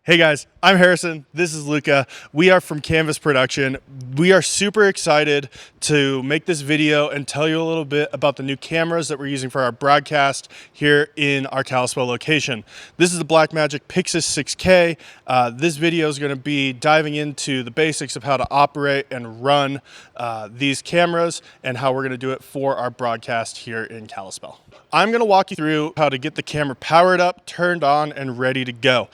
Hey guys, I'm Harrison. This is Luca. We are from Canvas Production. We are super excited to make this video and tell you a little bit about the new cameras that we're using for our broadcast here in our Kalispell location. This is the Blackmagic PYXIS 6K. This video is going to be diving into the basics of how to operate and run these cameras and how we're going to do it for our broadcast here in Kalispell. I'm going to walk you through how to get the camera powered up, turned on, and ready to go.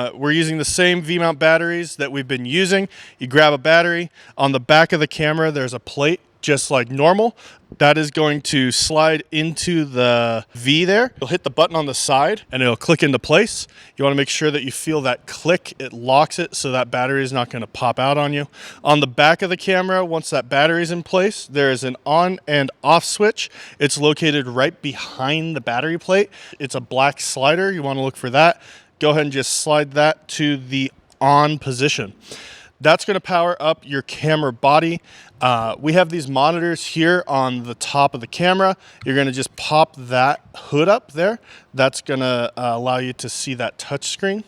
We're using the same V-mount batteries that we've been using. You grab a battery. On the back of the camera, there's a plate just like normal. That is going to slide into the V there. You'll hit the button on the side and it'll click into place. You want to make sure that you feel that click. It locks it so that battery is not going to pop out on you. On the back of the camera, once that battery is in place, there is an on and off switch. It's located right behind the battery plate. It's a black slider. You want to look for that. Go ahead and just slide that to the on position. That's going to power up your camera body. We have these monitors here on the top of the camera. You're going to just pop that hood up there. That's going to allow you to see that touch screen.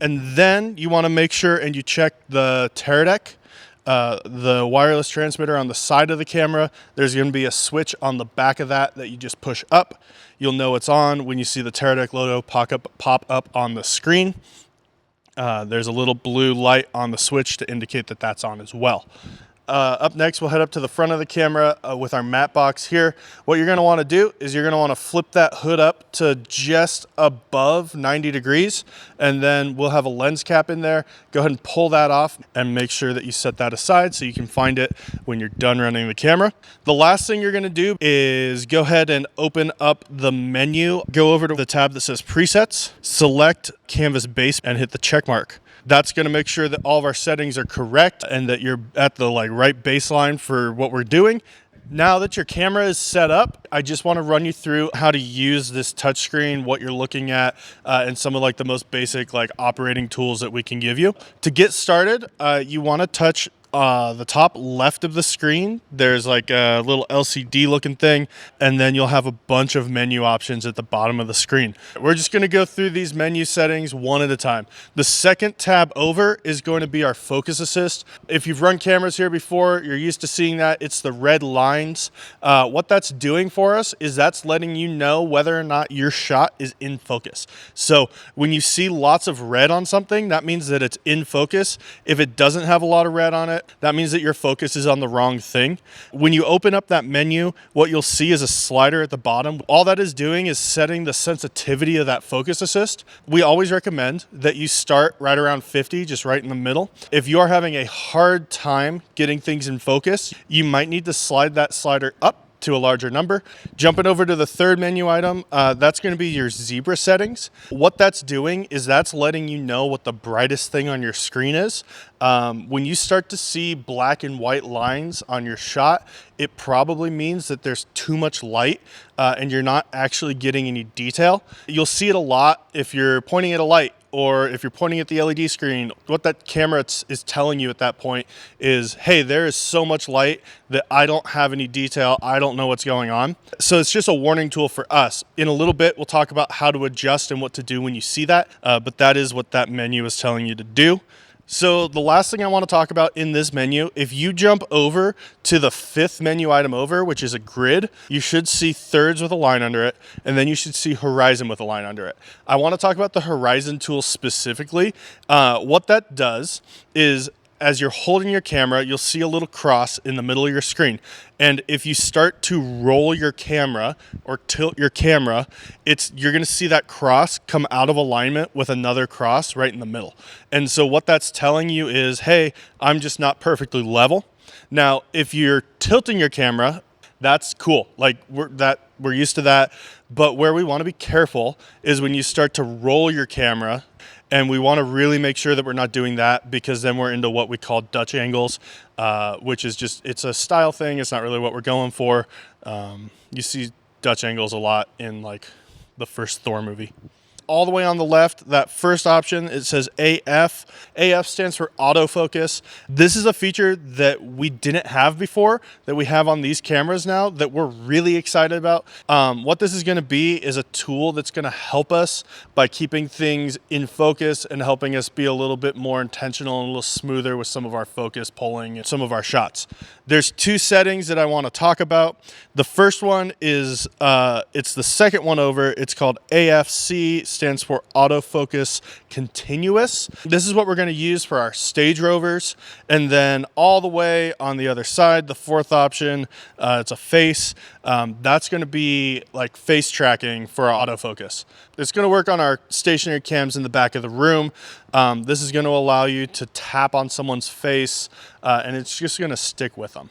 And then you want to make sure and you check the Teradek, the wireless transmitter on the side of the camera. There's going to be a switch on the back of that you just push up. You'll know it's on when you see the Teradek logo pop up on the screen. There's a little blue light on the switch to indicate that that's on as well. Up next, we'll head up to the front of the camera with our matte box here. What you're going to want to do is you're going to want to flip that hood up to just above 90 degrees, and then we'll have a lens cap in there. Go ahead and pull that off and make sure that you set that aside so you can find it when you're done running the camera. The last thing you're going to do is go ahead and open up the menu. Go over to the tab that says Presets, select Canvas Base, and hit the check mark. That's going to make sure that all of our settings are correct and that you're at the right baseline for what we're doing. Now that your camera is set up, I just want to run you through how to use this touchscreen, what you're looking at, and some of the most basic operating tools that we can give you. To get started, you want to touch the top left of the screen. There's a little LCD looking thing, and then you'll have a bunch of menu options at the bottom of the screen. We're just going to go through these menu settings one at a time. The second tab over is going to be our focus assist. If you've run cameras here before, you're used to seeing that. It's the red lines. What that's doing for us is that's letting you know whether or not your shot is in focus. So when you see lots of red on something, that means that it's in focus. If it doesn't have a lot of red on it, that means that your focus is on the wrong thing. When you open up that menu, what you'll see is a slider at the bottom. All that is doing is setting the sensitivity of that focus assist. We always recommend that you start right around 50, just right in the middle. If you are having a hard time getting things in focus, you might need to slide that slider up to a larger number. Jumping over to the third menu item, that's going to be your zebra settings. What that's doing is that's letting you know what the brightest thing on your screen is. When you start to see black and white lines on your shot, it probably means that there's too much light and you're not actually getting any detail. You'll see it a lot if you're pointing at a light, or if you're pointing at the LED screen. What that camera is telling you at that point is, hey, there is so much light that I don't have any detail. I don't know what's going on. So it's just a warning tool for us. In a little bit, we'll talk about how to adjust and what to do when you see that, but that is what that menu is telling you to do. So the last thing I want to talk about in this menu, if you jump over to the fifth menu item over, which is a grid, you should see thirds with a line under it, and then you should see horizon with a line under it. I want to talk about the horizon tool specifically. What that does is, as you're holding your camera, you'll see a little cross in the middle of your screen. And if you start to roll your camera or tilt your camera, you're going to see that cross come out of alignment with another cross right in the middle. And so what that's telling you is, hey, I'm just not perfectly level. Now, if you're tilting your camera, that's cool. We're used to that. But where we want to be careful is when you start to roll your camera, and we want to really make sure that we're not doing that, because then we're into what we call Dutch angles, which is it's a style thing. It's not really what we're going for. You see Dutch angles a lot in the first Thor movie. all the way on the left, that first option, it says AF. AF stands for autofocus. This is a feature that we didn't have before, that we have on these cameras now, that we're really excited about. What this is gonna be is a tool that's gonna help us by keeping things in focus and helping us be a little bit more intentional and a little smoother with some of our focus pulling and some of our shots. There's two settings that I wanna talk about. The first one is, it's the second one over. It's called AFC, stands for autofocus continuous. This is what we're gonna use for our stage rovers. And then all the way on the other side, the fourth option, it's a face. That's gonna be like face tracking for our autofocus. It's gonna work on our stationary cams in the back of the room. This is gonna allow you to tap on someone's face and it's just gonna stick with them.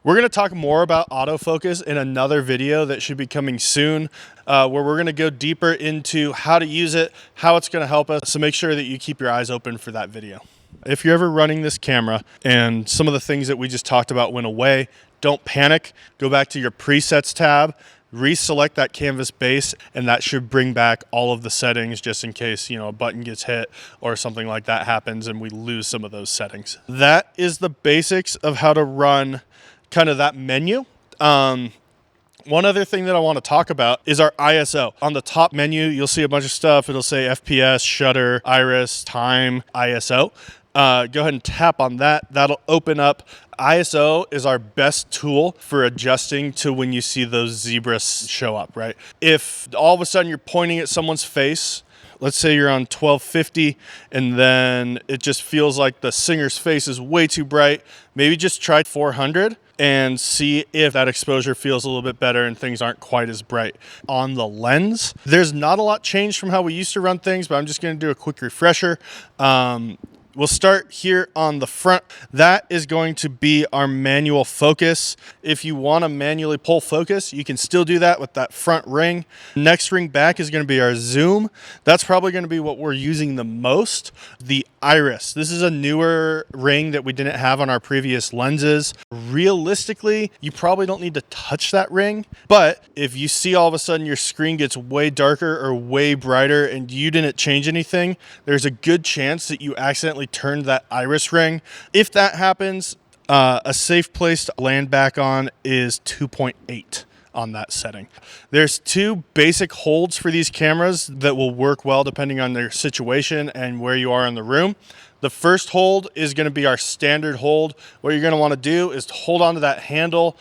We're gonna talk more about autofocus in another video that should be coming soon, where we're gonna go deeper into how to use it, how it's gonna help us, so make sure that you keep your eyes open for that video. If you're ever running this camera and some of the things that we just talked about went away, don't panic. Go back to your presets tab, reselect that canvas base, and that should bring back all of the settings just in case, you know, a button gets hit or something like that happens and we lose some of those settings. That is the basics of how to run kind of that menu. One other thing that I want to talk about is our ISO. On the top menu, you'll see a bunch of stuff. It'll say FPS, shutter, iris, time, ISO. Go ahead and tap on that. That'll open up. ISO is our best tool for adjusting to when you see those zebras show up, right? If all of a sudden you're pointing at someone's face, let's say you're on 1250 and then it just feels like the singer's face is way too bright, maybe just try 400 and see if that exposure feels a little bit better and things aren't quite as bright. On the lens, there's not a lot changed from how we used to run things, but I'm just gonna do a quick refresher. We'll start here on the front. That is going to be our manual focus. If you want to manually pull focus, you can still do that with that front ring. Next ring back is going to be our zoom. That's probably going to be what we're using the most. The iris. This is a newer ring that we didn't have on our previous lenses. Realistically, you probably don't need to touch that ring, but if you see all of a sudden your screen gets way darker or way brighter and you didn't change anything, there's a good chance that you accidentally turned that iris ring. If that happens, a safe place to land back on is 2.8 on that setting. There's two basic holds for these cameras that will work well depending on their situation and where you are in the room. The first hold is going to be our standard hold. What you're going to want to do is to hold onto that handle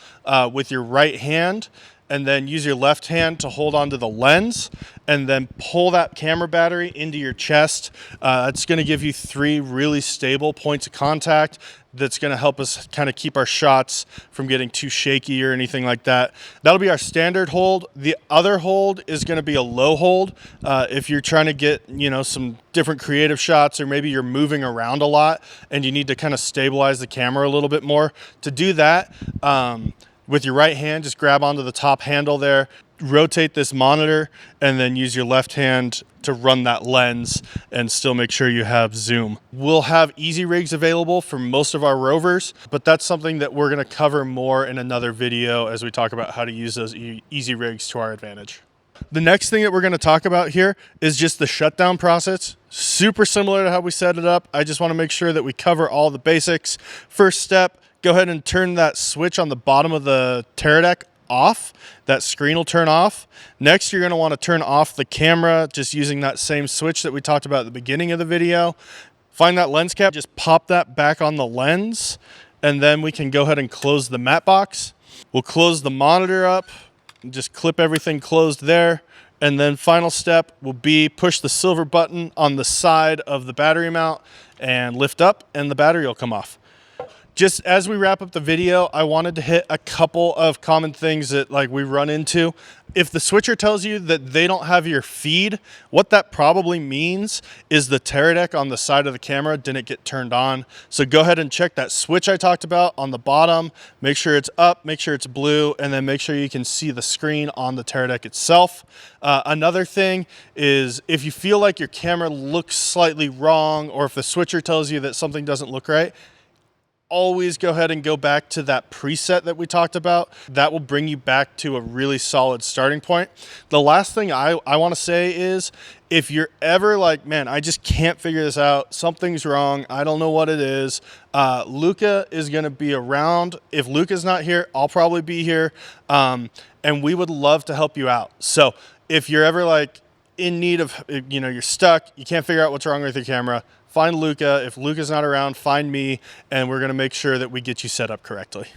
with your right hand, and then use your left hand to hold onto the lens, and then pull that camera battery into your chest. It's gonna give you 3 really stable points of contact that's gonna help us kind of keep our shots from getting too shaky or anything like that. That'll be our standard hold. The other hold is gonna be a low hold. If you're trying to get, you know, some different creative shots, or maybe you're moving around a lot and you need to kind of stabilize the camera a little bit more. To do that, with your right hand, just grab onto the top handle there, rotate this monitor, and then use your left hand to run that lens and still make sure you have zoom. We'll have easy rigs available for most of our rovers, but that's something that we're gonna cover more in another video as we talk about how to use those easy rigs to our advantage. The next thing that we're gonna talk about here is just the shutdown process. Super similar to how we set it up. I just wanna make sure that we cover all the basics. First step, go ahead and turn that switch on the bottom of the Teradek off. That screen will turn off. Next, you're going to want to turn off the camera just using that same switch that we talked about at the beginning of the video. Find that lens cap, just pop that back on the lens, and then we can go ahead and close the matte box. We'll close the monitor up, and just clip everything closed there. And then final step will be push the silver button on the side of the battery mount and lift up, and the battery will come off. Just as we wrap up the video, I wanted to hit a couple of common things that we run into. If the switcher tells you that they don't have your feed, what that probably means is the Teradek on the side of the camera didn't get turned on. So go ahead and check that switch I talked about on the bottom. Make sure it's up, make sure it's blue, and then make sure you can see the screen on the Teradek itself. Another thing is if you feel like your camera looks slightly wrong, or if the switcher tells you that something doesn't look right, always go ahead and go back to that preset that we talked about. That will bring you back to a really solid starting point. The last thing I want to say is, if you're ever like, man, I just can't figure this out, something's wrong, I don't know what it is, Luca is going to be around. If Luca's not here, I'll probably be here, and we would love to help you out. So if you're ever like in need of, you're stuck, you can't figure out what's wrong with your camera, find Luca. If Luca's not around, find me, and we're going to make sure that we get you set up correctly.